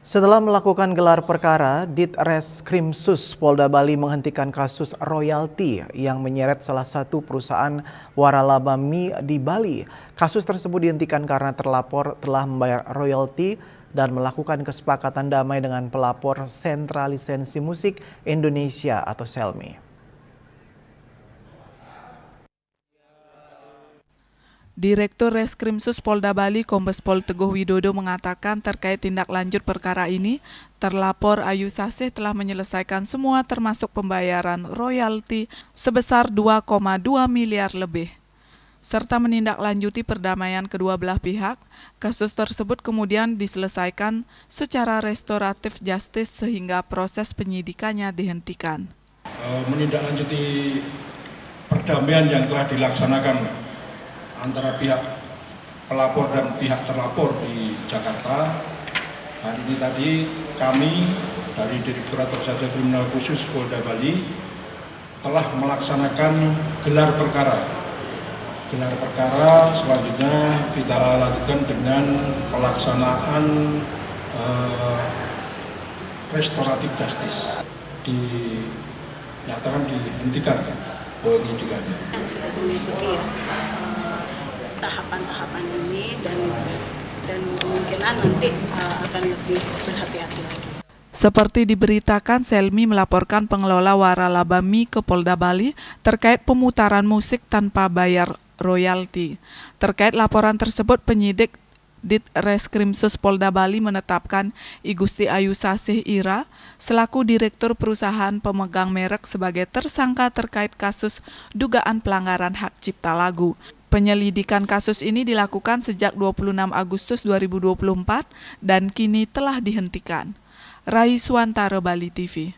Setelah melakukan gelar perkara, Ditreskrimsus Polda Bali menghentikan kasus royalti yang menyeret salah satu perusahaan waralaba mie di Bali. Kasus tersebut dihentikan karena terlapor telah membayar royalti dan melakukan kesepakatan damai dengan pelapor Sentra Lisensi Musik Indonesia atau SELMI. Direktur Reskrimsus Polda Bali Kombes Pol Teguh Widodo mengatakan terkait tindak lanjut perkara ini, terlapor Ayu Sasih telah menyelesaikan semua termasuk pembayaran royalti sebesar 2,2 miliar lebih. Serta menindaklanjuti perdamaian kedua belah pihak, kasus tersebut kemudian diselesaikan secara restoratif justice sehingga proses penyidikannya dihentikan. Menindaklanjuti perdamaian yang telah dilaksanakan antara pihak pelapor dan pihak terlapor di Jakarta. Hari ini tadi kami dari Direktorat Reserse Kriminal Khusus Polda Bali telah melaksanakan gelar perkara. Gelar perkara selanjutnya kita lanjutkan dengan pelaksanaan restoratif justice. Dinyatakan dihentikan penyidikannya. Sudah mengikuti tahapan-tahapan ini dan kemungkinan nanti akan lebih berhati-hati lagi. Seperti diberitakan, Selmi melaporkan pengelola waralaba mie ke Polda Bali terkait pemutaran musik tanpa bayar royalti. Terkait laporan tersebut, penyidik Ditreskrimsus Polda Bali menetapkan I Gusti Ayu Sasih Ira selaku Direktur Perusahaan Pemegang Merek sebagai tersangka terkait kasus dugaan pelanggaran hak cipta lagu. Penyelidikan kasus ini dilakukan sejak 26 Agustus 2024 dan kini telah dihentikan. Rai Suantara, Bali TV.